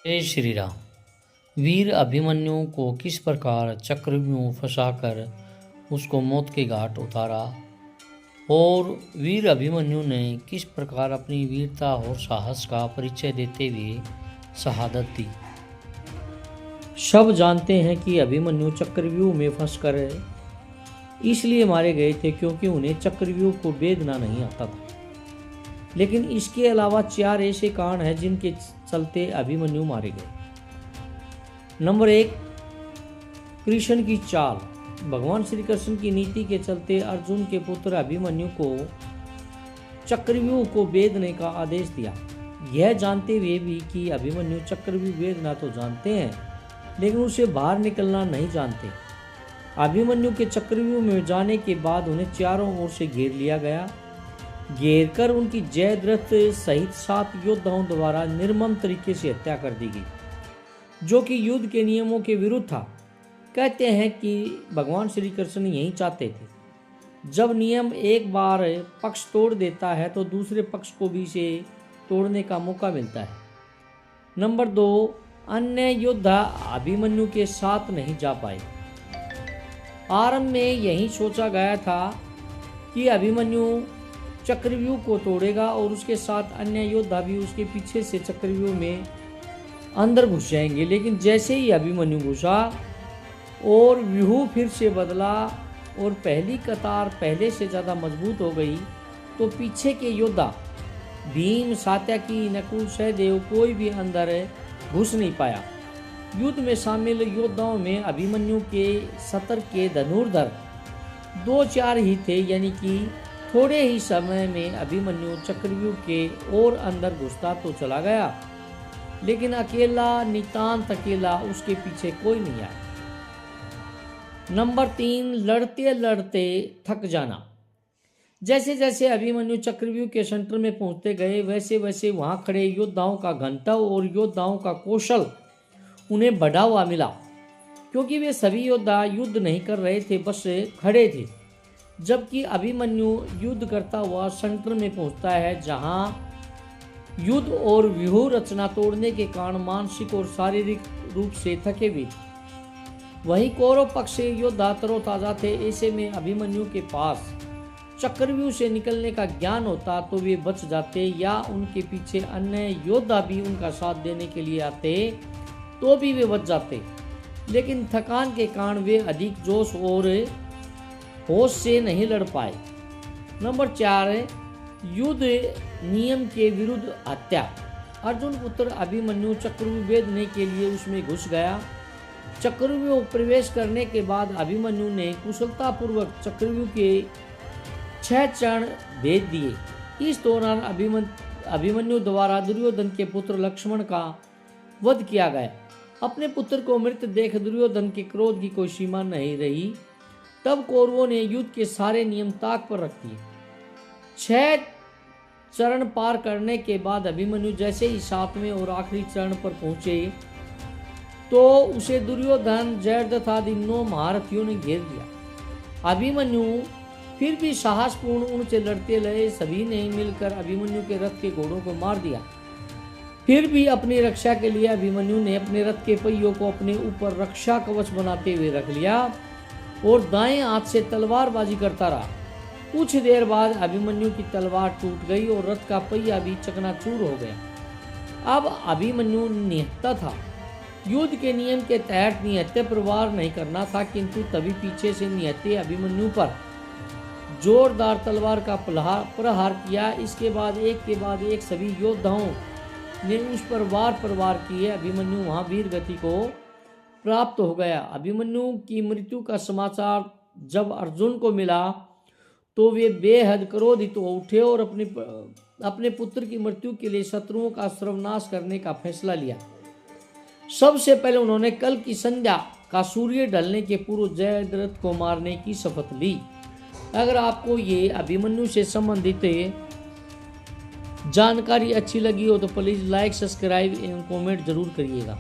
जय श्री राम। वीर अभिमन्यु को किस प्रकार चक्रव्यूह फंसाकर उसको मौत के घाट उतारा और वीर अभिमन्यु ने किस प्रकार अपनी वीरता और साहस का परिचय देते हुए शहादत दी। सब जानते हैं कि अभिमन्यु चक्रव्यूह में फंसकर इसलिए मारे गए थे क्योंकि उन्हें चक्रव्यूह को भेदना नहीं आता था। लेकिन इसके अलावा 4 ऐसे कारण हैं जिनके चलते अभिमन्यु मारे गए। नंबर 1, कृष्ण की चाल। भगवान श्री कृष्ण की नीति के चलते अर्जुन के पुत्र अभिमन्यु को चक्रव्यूह को भेदने का आदेश दिया। यह जानते हुए भी कि अभिमन्यु चक्रव्यूह भेदना तो जानते हैं लेकिन उसे बाहर निकलना नहीं जानते। अभिमन्यु के चक्रव्यूह में जाने के बाद उन्हें चारों ओर से घेर लिया गया। घेर कर उनकी जयद्रथ सहित 7 योद्धाओं द्वारा निर्मम तरीके से हत्या कर दी गई, जो कि युद्ध के नियमों के विरुद्ध था। कहते हैं कि भगवान श्री कृष्ण यही चाहते थे। जब नियम एक बार पक्ष तोड़ देता है तो दूसरे पक्ष को भी इसे तोड़ने का मौका मिलता है। नंबर 2, अन्य योद्धा अभिमन्यु के साथ नहीं जा पाए। आरंभ में यही सोचा गया था कि अभिमन्यु चक्रव्यूह को तोड़ेगा और उसके साथ अन्य योद्धा भी उसके पीछे से चक्रव्यूह में अंदर घुस जाएंगे। लेकिन जैसे ही अभिमन्यु घुसा और व्यूह फिर से बदला और पहली कतार पहले से ज़्यादा मजबूत हो गई तो पीछे के योद्धा भीम, सात्यकी, नकुल, सहदेव कोई भी अंदर घुस नहीं पाया। युद्ध में शामिल योद्धाओं में अभिमन्यु के 70 के धनुर्धर 2-4 ही थे, यानी कि थोड़े ही समय में अभिमन्यु चक्रव्यूह के और अंदर घुसता तो चला गया लेकिन अकेला, नितांत अकेला, उसके पीछे कोई नहीं आया। नंबर 3, लड़ते लड़ते थक जाना। जैसे जैसे अभिमन्यु चक्रव्यूह के सेंटर में पहुंचते गए वैसे वैसे वहां खड़े योद्धाओं का घनत्व और योद्धाओं का कौशल उन्हें बढ़ा हुआ मिला, क्योंकि वे सभी योद्धा युद्ध नहीं कर रहे थे, बस खड़े थे। जबकि अभिमन्यु युद्ध करता हुआ सेंटर में पहुंचता है जहां युद्ध और व्यूह रचना तोड़ने के कारण मानसिक और शारीरिक रूप से थके हुए थे। वहीं कौरव पक्ष से योद्धा तरोताजा थे। ऐसे में अभिमन्यु के पास चक्रव्यूह से निकलने का ज्ञान होता तो वे बच जाते, या उनके पीछे अन्य योद्धा भी उनका साथ देने के लिए आते तो भी वे बच जाते। लेकिन थकान के कारण वे अधिक जोश और होश से नहीं लड़ पाए। नंबर 4, युद्ध नियम के विरुद्ध हत्या। अर्जुन पुत्र अभिमन्यु चक्रव्यूह भेदने के लिए उसमें घुस गया। चक्रव्यूह प्रवेश करने के बाद अभिमन्यु ने कुशलतापूर्वक चक्रव्यूह के 6 चरण भेद दिए। इस दौरान अभिमन्यु द्वारा दुर्योधन के पुत्र लक्ष्मण का वध किया गया। अपने पुत्र को मृत देख दुर्योधन के क्रोध की कोई सीमा नहीं रही। तब कौरवों ने युद्ध के सारे नियम ताक पर रख दिए। 6 चरण पार करने के बाद अभिमन्यु जैसे ही 7वें और आखिरी चरण पर पहुंचे तो उसे दुर्योधन, जयद्रथ आदि 9 महारथियों ने घेर लिया। अभिमन्यु फिर भी साहसपूर्ण उनसे लड़ते रहे। सभी ने मिलकर अभिमन्यु के रथ के घोड़ों को मार दिया। फिर भी अपनी रक्षा के लिए अभिमन्यु ने अपने रथ के पहियों को अपने ऊपर रक्षा कवच बनाते हुए रख लिया और दाएं हाथ से तलवारबाजी करता रहा। कुछ देर बाद अभिमन्यु की तलवार टूट गई और रथ का पहिया भी चकनाचूर हो गया। अब अभिमन्यु निहत्था था। युद्ध के नियम के तहत निहत्थे पर वार नहीं करना था, किंतु तभी पीछे से निहत्थे अभिमन्यु पर जोरदार तलवार का प्रहार किया। इसके बाद एक के बाद एक सभी योद्धाओं ने उस पर वार किए। अभिमन्यु वहां वीर गति को प्राप्त हो गया। अभिमन्यु की मृत्यु का समाचार जब अर्जुन को मिला तो वे बेहद क्रोधित हो उठे और अपने पुत्र की मृत्यु के लिए शत्रुओं का सर्वनाश करने का फैसला लिया। सबसे पहले उन्होंने कल की संध्या का सूर्य ढलने के पूर्व जयद्रथ को मारने की शपथ ली। अगर आपको ये अभिमन्यु से संबंधित जानकारी अच्छी लगी हो तो प्लीज़ लाइक, सब्सक्राइब एवं कमेंट जरूर करिएगा।